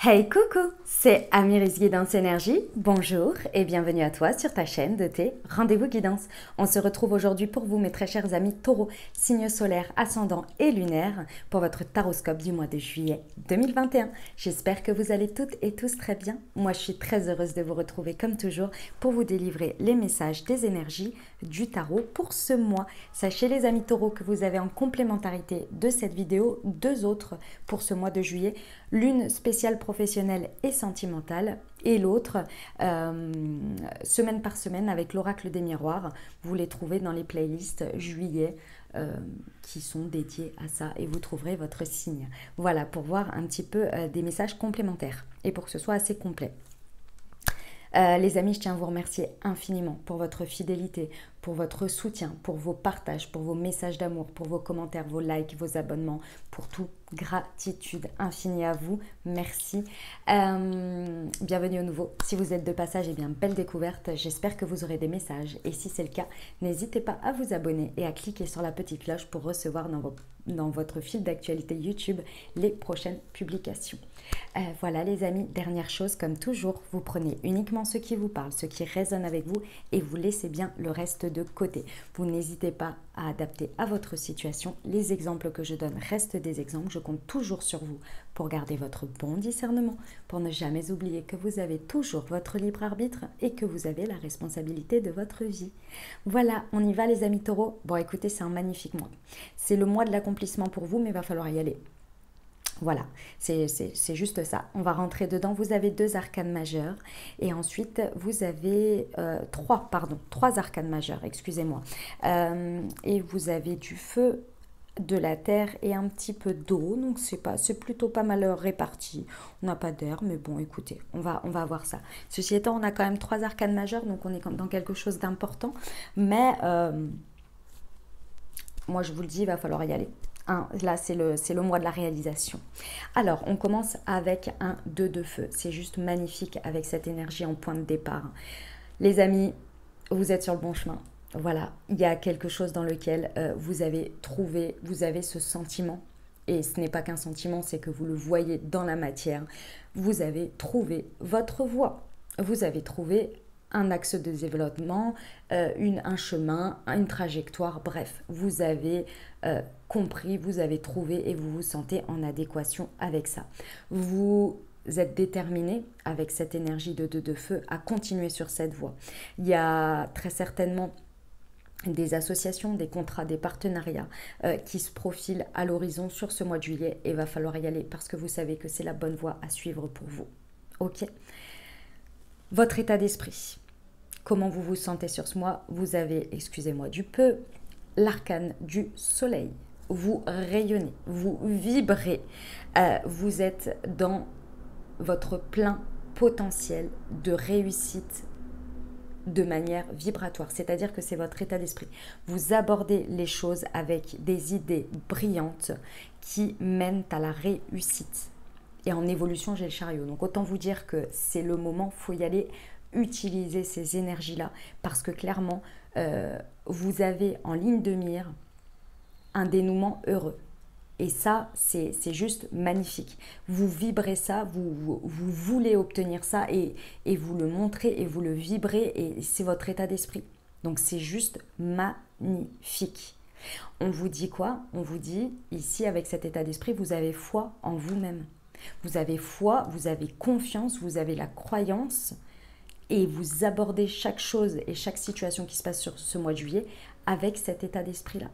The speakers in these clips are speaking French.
Hey coucou, c'est Amiris Guidance Énergie. Bonjour et bienvenue à toi sur ta chaîne de tes rendez-vous guidance. On se retrouve aujourd'hui pour vous mes très chers amis taureaux, signes solaires, ascendants et lunaires pour votre taroscope du mois de juillet 2021. J'espère que vous allez toutes et tous très bien. Moi je suis très heureuse de vous retrouver comme toujours pour vous délivrer les messages des énergies du tarot pour ce mois. Sachez les amis taureaux que vous avez en complémentarité de cette vidéo deux autres pour ce mois de juillet. L'une spéciale professionnelle et sentimentale et l'autre semaine par semaine avec l'oracle des miroirs. Vous les trouvez dans les playlists juillet qui sont dédiées à ça et vous trouverez votre signe. Voilà pour voir un petit peu des messages complémentaires et pour que ce soit assez complet. Les amis, je tiens à vous remercier infiniment pour votre fidélité, pour votre soutien, pour vos partages, pour vos messages d'amour, pour vos commentaires, vos likes, vos abonnements, pour tout. Gratitude infinie à vous. Merci. Bienvenue au nouveau. Si vous êtes de passage, eh bien, belle découverte. J'espère que vous aurez des messages. Et si c'est le cas, n'hésitez pas à vous abonner et à cliquer sur la petite cloche pour recevoir dans votre fil d'actualité YouTube les prochaines publications. Voilà les amis, dernière chose, comme toujours, vous prenez uniquement ce qui vous parle, ce qui résonne avec vous et vous laissez bien le reste de côté. Vous n'hésitez pas à adapter à votre situation. Les exemples que je donne restent des exemples. Je compte toujours sur vous pour garder votre bon discernement, pour ne jamais oublier que vous avez toujours votre libre arbitre et que vous avez la responsabilité de votre vie. Voilà, on y va les amis taureaux. Bon écoutez, c'est un magnifique mois. C'est le mois de l'accomplissement pour vous, mais il va falloir y aller. Voilà, c'est juste ça. On va rentrer dedans. Vous avez deux arcanes majeures et ensuite vous avez trois arcanes majeures, excusez-moi. Et vous avez du feu, de la terre et un petit peu d'eau. Donc c'est plutôt pas mal réparti. On n'a pas d'air, mais bon, écoutez, on va voir ça. Ceci étant, on a quand même trois arcanes majeures, donc on est dans quelque chose d'important. Mais moi, je vous le dis, il va falloir y aller. Là, c'est le mois de la réalisation. Alors, on commence avec un 2 de feu. C'est juste magnifique avec cette énergie en point de départ. Les amis, vous êtes sur le bon chemin. Voilà, il y a quelque chose dans lequel vous avez trouvé, vous avez ce sentiment. Et ce n'est pas qu'un sentiment, c'est que vous le voyez dans la matière. Vous avez trouvé votre voie. Vous avez trouvé un axe de développement, un chemin, une trajectoire, bref, vous avez compris, vous avez trouvé et vous vous sentez en adéquation avec ça. Vous êtes déterminé avec cette énergie de 2 de feu à continuer sur cette voie. Il y a très certainement des associations, des contrats, des partenariats qui se profilent à l'horizon sur ce mois de juillet et il va falloir y aller parce que vous savez que c'est la bonne voie à suivre pour vous. Ok ? Votre état d'esprit, comment vous vous sentez sur ce mois? Vous avez, excusez-moi du peu, l'arcane du soleil. Vous rayonnez, vous vibrez, vous êtes dans votre plein potentiel de réussite de manière vibratoire, c'est-à-dire que c'est votre état d'esprit. Vous abordez les choses avec des idées brillantes qui mènent à la réussite. Et en évolution, j'ai le chariot. Donc autant vous dire que c'est le moment, il faut y aller utiliser ces énergies-là parce que clairement, vous avez en ligne de mire un dénouement heureux. Et ça, c'est juste magnifique. Vous vibrez ça, vous voulez obtenir ça et vous le montrez et vous le vibrez et c'est votre état d'esprit. Donc c'est juste magnifique. On vous dit quoi? On vous dit, ici avec cet état d'esprit, vous avez foi en vous-même. Vous avez foi, vous avez confiance, vous avez la croyance et vous abordez chaque chose et chaque situation qui se passe sur ce mois de juillet avec cet état d'esprit-là.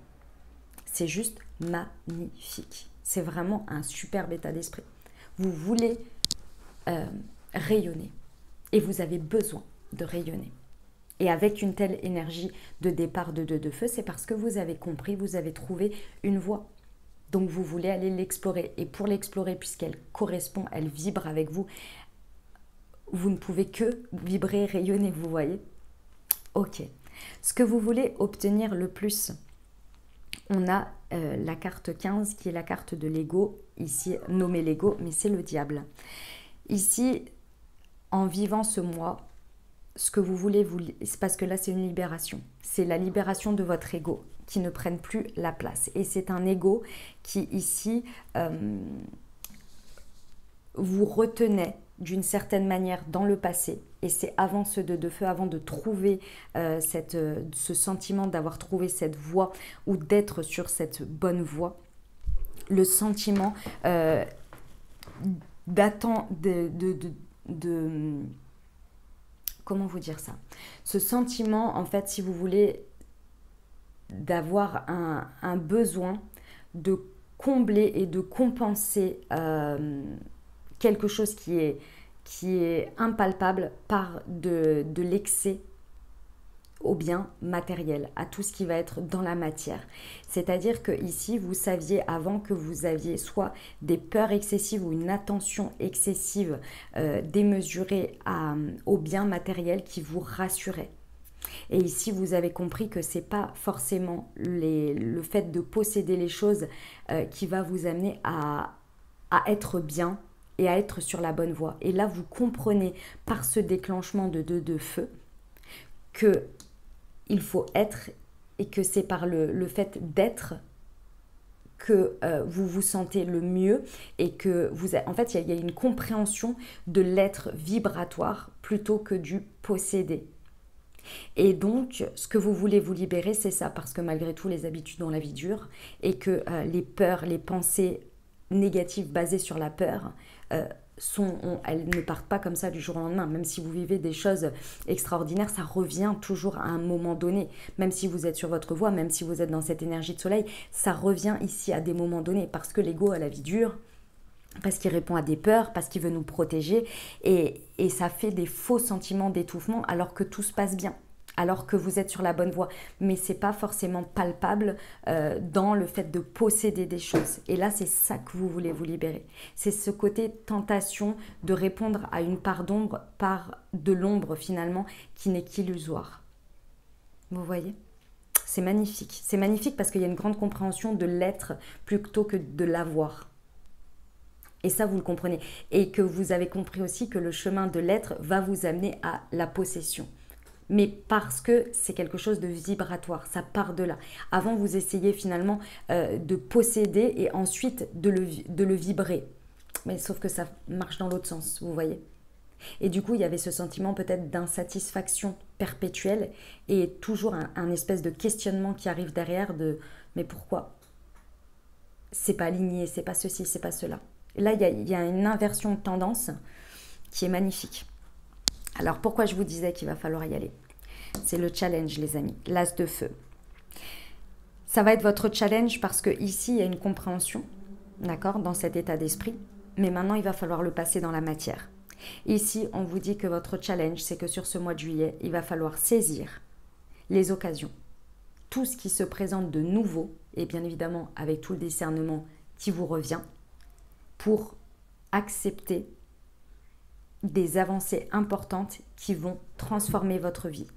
C'est juste magnifique. C'est vraiment un superbe état d'esprit. Vous voulez rayonner et vous avez besoin de rayonner. Et avec une telle énergie de départ de 2 de feu, c'est parce que vous avez compris, vous avez trouvé une voie. Donc vous voulez aller l'explorer. Et pour l'explorer, puisqu'elle correspond, elle vibre avec vous, vous ne pouvez que vibrer, rayonner, vous voyez? Ok. Ce que vous voulez obtenir le plus, on a la carte 15 qui est la carte de l'ego, ici nommée l'ego, mais c'est le diable. Ici, en vivant ce mois, ce que vous voulez, c'est parce que là c'est une libération. C'est la libération de votre ego qui ne prenne plus la place. Et c'est un ego qui ici vous retenait d'une certaine manière dans le passé, et c'est avant ce deux de feu, avant de trouver ce sentiment d'avoir trouvé cette voie ou d'être sur cette bonne voie, le sentiment d'attendre comment vous dire ça, ce sentiment en fait, si vous voulez, d'avoir un besoin de combler et de compenser quelque chose qui est impalpable par de l'excès au bien matériel, à tout ce qui va être dans la matière. C'est-à-dire que ici, vous saviez avant que vous aviez soit des peurs excessives ou une attention excessive démesurée au bien matériel qui vous rassurait. Et ici, vous avez compris que ce n'est pas forcément le fait de posséder les choses qui va vous amener à être bien et à être sur la bonne voie. Et là, vous comprenez par ce déclenchement de deux de feu qu'il faut être, et que c'est par le fait d'être que vous vous sentez le mieux, et que en fait, il y a une compréhension de l'être vibratoire plutôt que du posséder. Et donc, ce que vous voulez vous libérer, c'est ça, parce que malgré tout, les habitudes dans la vie durent, et que les peurs, les pensées négatives basées sur la peur, elles ne partent pas comme ça du jour au lendemain. Même si vous vivez des choses extraordinaires, ça revient toujours à un moment donné. Même si vous êtes sur votre voie, même si vous êtes dans cette énergie de soleil, ça revient ici à des moments donnés, parce que l'ego a la vie dure, parce qu'il répond à des peurs, parce qu'il veut nous protéger, et ça fait des faux sentiments d'étouffement alors que tout se passe bien, alors que vous êtes sur la bonne voie. Mais ce n'est pas forcément palpable dans le fait de posséder des choses. Et là, c'est ça que vous voulez vous libérer. C'est ce côté tentation de répondre à une part d'ombre par de l'ombre finalement, qui n'est qu'illusoire. Vous voyez ? C'est magnifique. C'est magnifique parce qu'il y a une grande compréhension de l'être plutôt que de l'avoir. Et ça, vous le comprenez. Et que vous avez compris aussi que le chemin de l'être va vous amener à la possession. Mais parce que c'est quelque chose de vibratoire, ça part de là. Avant, vous essayez finalement de posséder et ensuite de le vibrer. Mais sauf que ça marche dans l'autre sens, vous voyez. Et du coup, il y avait ce sentiment peut-être d'insatisfaction perpétuelle et toujours un espèce de questionnement qui arrive derrière de « mais pourquoi ? C'est pas aligné, c'est pas ceci, c'est pas cela ». Là, il y a une inversion de tendance qui est magnifique. Alors, pourquoi je vous disais qu'il va falloir y aller? C'est le challenge, les amis. L'as de feu. Ça va être votre challenge parce que ici, il y a une compréhension, d'accord, dans cet état d'esprit. Mais maintenant, il va falloir le passer dans la matière. Ici, on vous dit que votre challenge, c'est que sur ce mois de juillet, il va falloir saisir les occasions. Tout ce qui se présente de nouveau, et bien évidemment, avec tout le discernement qui vous revient, pour accepter des avancées importantes qui vont transformer votre vie.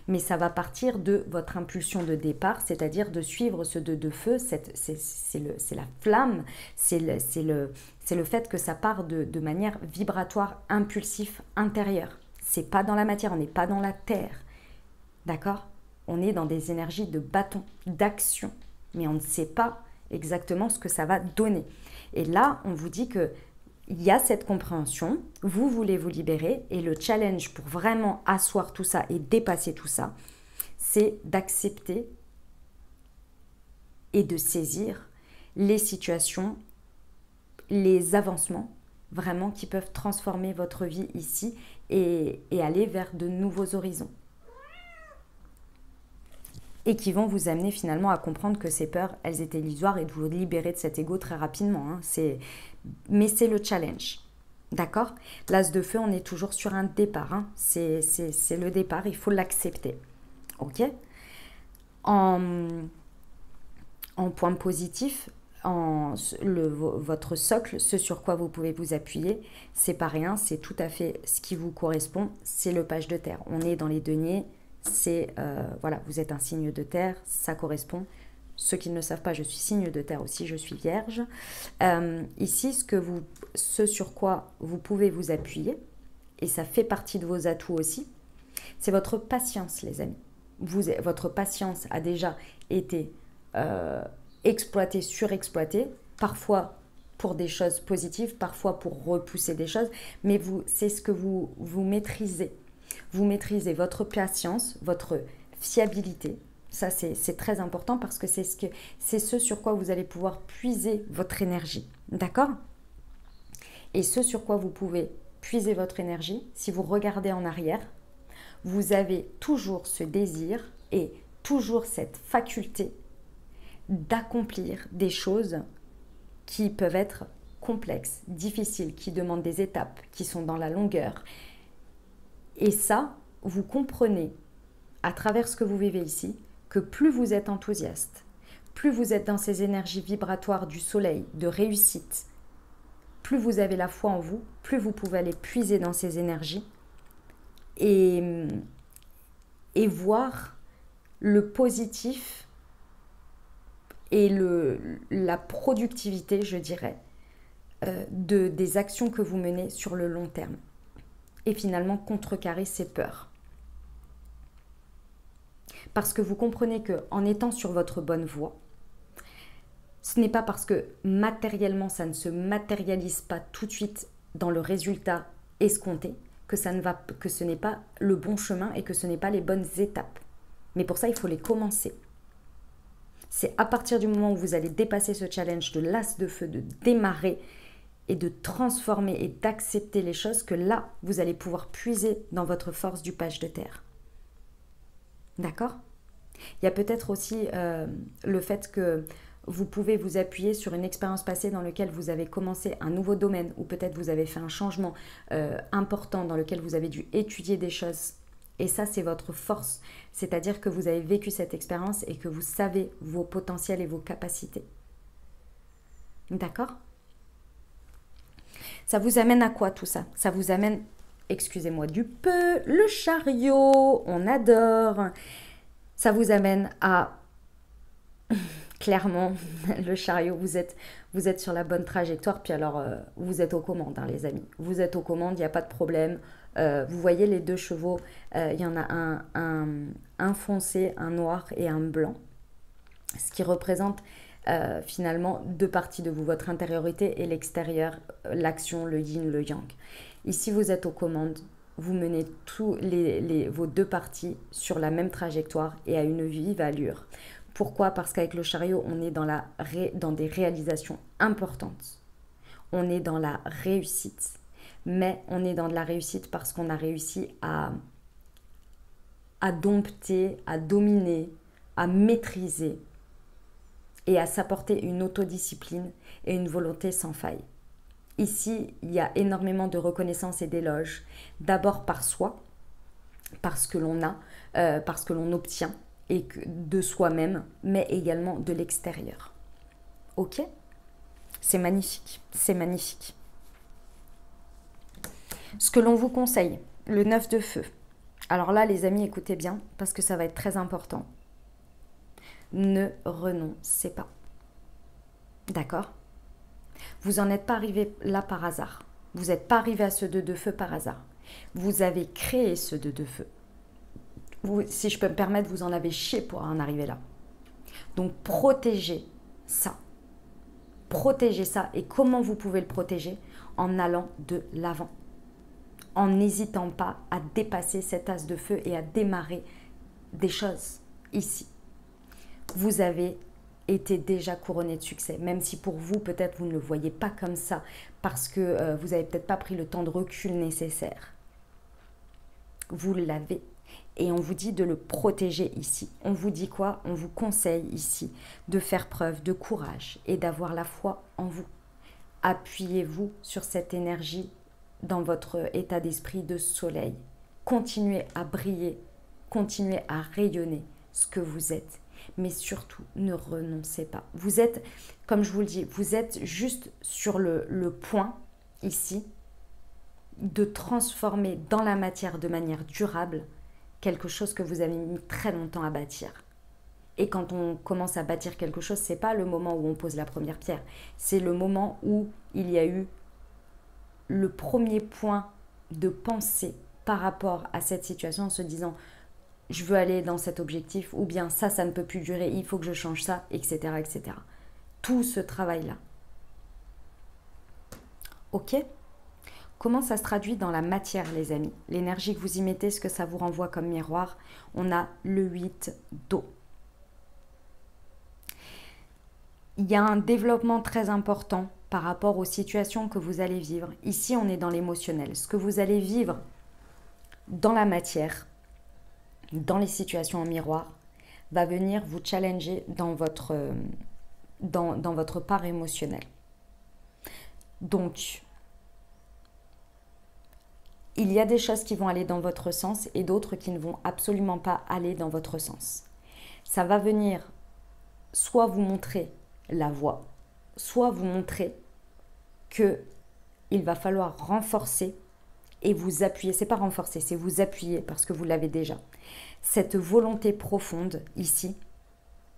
Mais ça va partir de votre impulsion de départ, c'est-à-dire de suivre ce deux de feu, c'est la flamme, c'est le fait que ça part de manière vibratoire, impulsif, intérieure. C'est pas dans la matière, on n'est pas dans la terre, d'accord? On est dans des énergies de bâton, d'action, mais on ne sait pas exactement ce que ça va donner. Et là, on vous dit que il y a cette compréhension, vous voulez vous libérer, et le challenge pour vraiment asseoir tout ça et dépasser tout ça, c'est d'accepter et de saisir les situations, les avancements vraiment qui peuvent transformer votre vie ici et aller vers de nouveaux horizons. Et qui vont vous amener finalement à comprendre que ces peurs, elles étaient illusoires, et de vous libérer de cet ego très rapidement. Mais c'est le challenge, d'accord? L'as de feu, on est toujours sur un départ. C'est le départ, il faut l'accepter. Ok? En point positif, votre socle, ce sur quoi vous pouvez vous appuyer, c'est pas rien, c'est tout à fait ce qui vous correspond, c'est le page de terre. On est dans les deniers. Voilà, vous êtes un signe de terre, ça correspond. Ceux qui ne le savent pas, je suis signe de terre aussi, je suis vierge. Ici, ce sur quoi vous pouvez vous appuyer, et ça fait partie de vos atouts aussi, c'est votre patience, les amis. Votre patience a déjà été exploitée, surexploitée, parfois pour des choses positives, parfois pour repousser des choses, mais c'est ce que vous maîtrisez. Vous maîtrisez votre patience, votre fiabilité. Ça, c'est très important parce que c'est ce sur quoi vous allez pouvoir puiser votre énergie. D'accord? Et ce sur quoi vous pouvez puiser votre énergie, si vous regardez en arrière, vous avez toujours ce désir et toujours cette faculté d'accomplir des choses qui peuvent être complexes, difficiles, qui demandent des étapes, qui sont dans la longueur. Et ça, vous comprenez à travers ce que vous vivez ici, que plus vous êtes enthousiaste, plus vous êtes dans ces énergies vibratoires du soleil, de réussite, plus vous avez la foi en vous, plus vous pouvez aller puiser dans ces énergies et voir le positif et la productivité, je dirais, des actions que vous menez sur le long terme. Et finalement, contrecarrer ces peurs. Parce que vous comprenez qu'en étant sur votre bonne voie, ce n'est pas parce que matériellement, ça ne se matérialise pas tout de suite dans le résultat escompté que ce n'est pas le bon chemin et que ce n'est pas les bonnes étapes. Mais pour ça, il faut les commencer. C'est à partir du moment où vous allez dépasser ce challenge de l'as de feu, de démarrer et de transformer et d'accepter les choses que là, vous allez pouvoir puiser dans votre force du page de terre. D'accord? Il y a peut-être aussi le fait que vous pouvez vous appuyer sur une expérience passée dans laquelle vous avez commencé un nouveau domaine ou peut-être vous avez fait un changement important dans lequel vous avez dû étudier des choses. Et ça, c'est votre force. C'est-à-dire que vous avez vécu cette expérience et que vous savez vos potentiels et vos capacités. D'accord? Ça vous amène à quoi tout ça? Ça vous amène, excusez-moi du peu, le chariot, on adore. Ça vous amène à, clairement, le chariot, vous êtes sur la bonne trajectoire. Puis alors, vous êtes aux commandes, hein, les amis. Vous êtes aux commandes, il n'y a pas de problème. Vous voyez les deux chevaux, il y en a un foncé, un noir et un blanc. Ce qui représente finalement deux parties de vous, votre intériorité et l'extérieur, l'action, le yin, le yang. Ici, vous êtes aux commandes. Vous menez vos deux parties sur la même trajectoire et à une vive allure. Pourquoi? Parce qu'avec le chariot, on est dans des réalisations importantes. On est dans la réussite. Mais on est dans de la réussite parce qu'on a réussi à dompter, à dominer, à maîtriser et à s'apporter une autodiscipline et une volonté sans faille. Ici, il y a énormément de reconnaissance et d'éloge, d'abord par soi, parce que l'on a, parce que l'on obtient, et de soi-même, mais également de l'extérieur. Ok? C'est magnifique, c'est magnifique. Ce que l'on vous conseille, le 9 de feu. Alors là, les amis, écoutez bien, parce que ça va être très important. Ne renoncez pas. D'accord? Vous n'en êtes pas arrivé là par hasard. Vous n'êtes pas arrivé à ce 2 de feu par hasard. Vous avez créé ce 2 de feu. Si je peux me permettre, vous en avez chié pour en arriver là. Donc, protégez ça. Protégez ça. Et comment vous pouvez le protéger? En allant de l'avant. En n'hésitant pas à dépasser cet as de feu et à démarrer des choses ici. Vous avez été déjà couronné de succès, même si pour vous, peut-être, vous ne le voyez pas comme ça, parce que vous n'avez peut-être pas pris le temps de recul nécessaire. Vous l'avez. Et on vous dit de le protéger ici. On vous dit quoi? On vous conseille ici de faire preuve de courage et d'avoir la foi en vous. Appuyez-vous sur cette énergie dans votre état d'esprit de soleil. Continuez à briller, continuez à rayonner ce que vous êtes. Mais surtout, ne renoncez pas. Vous êtes, comme je vous le dis, vous êtes juste sur le point, ici, de transformer dans la matière de manière durable quelque chose que vous avez mis très longtemps à bâtir. Et quand on commence à bâtir quelque chose, ce n'est pas le moment où on pose la première pierre. C'est le moment où il y a eu le premier point de pensée par rapport à cette situation en se disant « je veux aller dans cet objectif » ou bien « ça ne peut plus durer, il faut que je change ça », etc. etc. Tout ce travail-là. Ok? Comment ça se traduit dans la matière, les amis? L'énergie que vous y mettez, ce que ça vous renvoie comme miroir? On a le 8 d'eau. Il y a un développement très important par rapport aux situations que vous allez vivre. Ici, on est dans l'émotionnel. Ce que vous allez vivre dans la matière, dans les situations en miroir, va venir vous challenger dans votre part émotionnelle. Donc, il y a des choses qui vont aller dans votre sens et d'autres qui ne vont absolument pas aller dans votre sens. Ça va venir soit vous montrer la voie, soit vous montrer que il va falloir renforcer et vous appuyer. C'est pas renforcer, c'est vous appuyer parce que vous l'avez déjà. Cette volonté profonde ici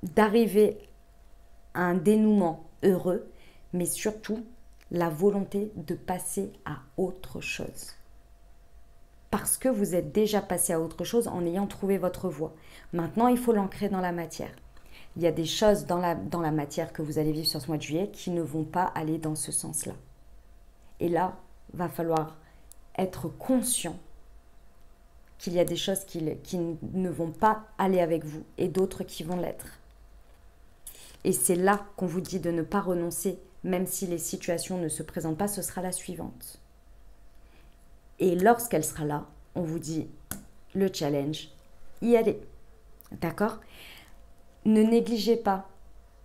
d'arriver à un dénouement heureux, mais surtout la volonté de passer à autre chose. Parce que vous êtes déjà passé à autre chose en ayant trouvé votre voie. Maintenant, il faut l'ancrer dans la matière. Il y a des choses dans la matière que vous allez vivre sur ce mois de juillet qui ne vont pas aller dans ce sens-là. Et là, va falloir être conscient qu'il y a des choses qui ne vont pas aller avec vous et d'autres qui vont l'être. Et c'est là qu'on vous dit de ne pas renoncer, même si les situations ne se présentent pas, ce sera la suivante. Et lorsqu'elle sera là, on vous dit le challenge, y aller. D'accord? Ne négligez pas,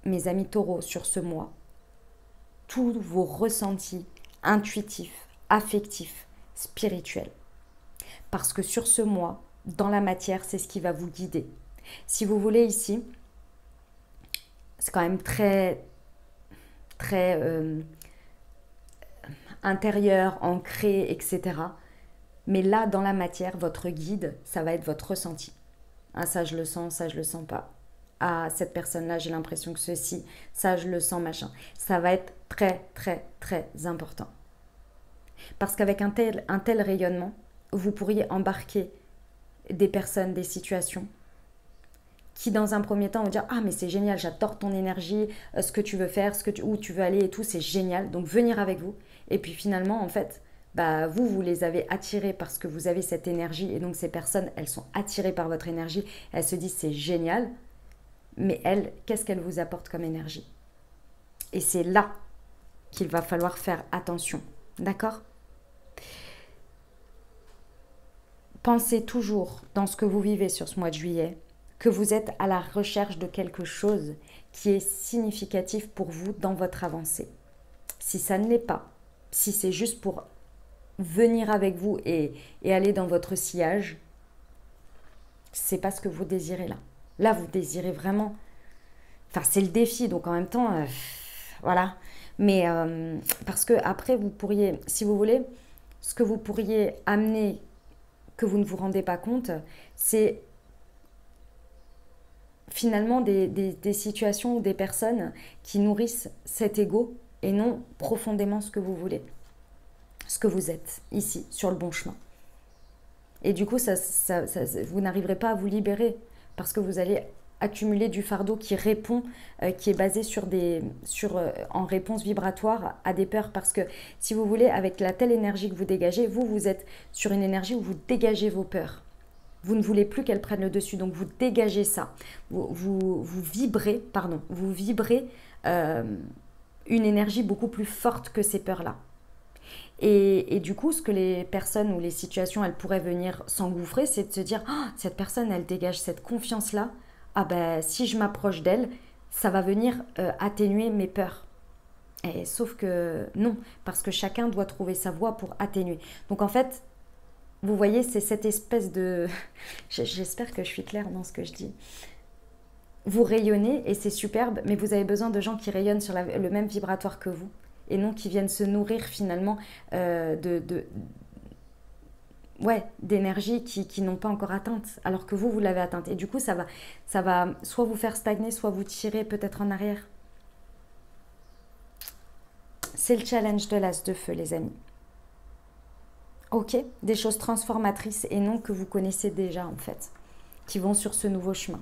mes amis taureaux, sur ce mois, tous vos ressentis intuitifs, affectifs, spirituels. Parce que sur ce mois, dans la matière, c'est ce qui va vous guider. Si vous voulez ici, c'est quand même très intérieur, ancré, etc. Mais là, dans la matière, votre guide, ça va être votre ressenti. Ah, ça je le sens, ça je le sens pas. Ah, cette personne-là, j'ai l'impression que ceci, ça je le sens, machin. Ça va être très, très, très important. Parce qu'avec un tel rayonnement, vous pourriez embarquer des personnes, des situations qui dans un premier temps vont dire « Ah mais c'est génial, j'adore ton énergie, ce que tu veux faire, où tu veux aller et tout, c'est génial. » Donc venir avec vous. Et puis finalement, en fait, bah, vous les avez attirés parce que vous avez cette énergie. Et donc ces personnes, elles sont attirées par votre énergie. Elles se disent « C'est génial. » Mais elles, qu'est-ce qu'elles vous apportent comme énergie? Et c'est là qu'il va falloir faire attention. D'accord? Pensez toujours dans ce que vous vivez sur ce mois de juillet que vous êtes à la recherche de quelque chose qui est significatif pour vous dans votre avancée. Si ça ne l'est pas, si c'est juste pour venir avec vous et aller dans votre sillage, c'est pas ce que vous désirez là. Là, vous désirez vraiment... Enfin, c'est le défi, donc en même temps, voilà. Mais parce que après, vous pourriez, si vous voulez, ce que vous pourriez amener, que vous ne vous rendez pas compte, c'est finalement des situations ou des personnes qui nourrissent cet ego et non profondément ce que vous voulez, ce que vous êtes ici, sur le bon chemin. Et du coup, vous n'arriverez pas à vous libérer parce que vous allez accumuler du fardeau qui répond, qui est basé en réponse vibratoire à des peurs. Parce que si vous voulez, avec la telle énergie que vous dégagez, vous êtes sur une énergie où vous dégagez vos peurs. Vous ne voulez plus qu'elles prennent le dessus, donc vous dégagez ça. Vous vibrez une énergie beaucoup plus forte que ces peurs-là. Et du coup, ce que les personnes ou les situations, elles pourraient venir s'engouffrer, c'est de se dire oh, cette personne, elle dégage cette confiance-là. Ah ben, si je m'approche d'elle, ça va venir atténuer mes peurs. Et sauf que non, parce que chacun doit trouver sa voie pour atténuer. Donc en fait, vous voyez, c'est cette espèce de... J'espère que je suis claire dans ce que je dis. Vous rayonnez et c'est superbe, mais vous avez besoin de gens qui rayonnent sur le même vibratoire que vous et non qui viennent se nourrir finalement d'énergie qui n'ont pas encore atteinte, alors que vous l'avez atteinte. Et du coup, ça va soit vous faire stagner, soit vous tirer peut-être en arrière. C'est le challenge de l'as de feu, les amis. Ok, des choses transformatrices et non que vous connaissez déjà en fait, qui vont sur ce nouveau chemin.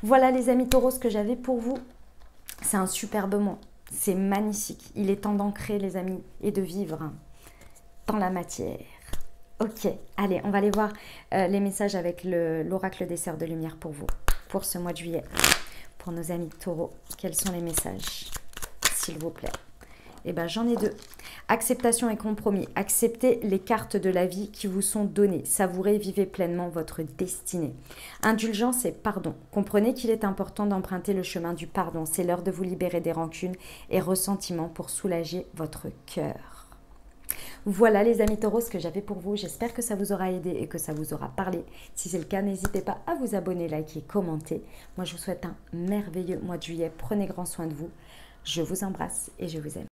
Voilà les amis taureaux, ce que j'avais pour vous. C'est un superbe mois. C'est magnifique. Il est temps d'ancrer, les amis, et de vivre dans la matière. Ok, allez, on va aller voir les messages avec l'oracle des Sœurs de Lumière pour vous, pour ce mois de juillet. Pour nos amis taureaux, quels sont les messages, s'il vous plaît? Eh bien, j'en ai deux. Acceptation et compromis. Acceptez les cartes de la vie qui vous sont données. Savourez, vivez pleinement votre destinée. Indulgence et pardon. Comprenez qu'il est important d'emprunter le chemin du pardon. C'est l'heure de vous libérer des rancunes et ressentiments pour soulager votre cœur. Voilà les amis taureaux, ce que j'avais pour vous. J'espère que ça vous aura aidé et que ça vous aura parlé. Si c'est le cas, n'hésitez pas à vous abonner, liker, commenter. Moi, je vous souhaite un merveilleux mois de juillet. Prenez grand soin de vous. Je vous embrasse et je vous aime.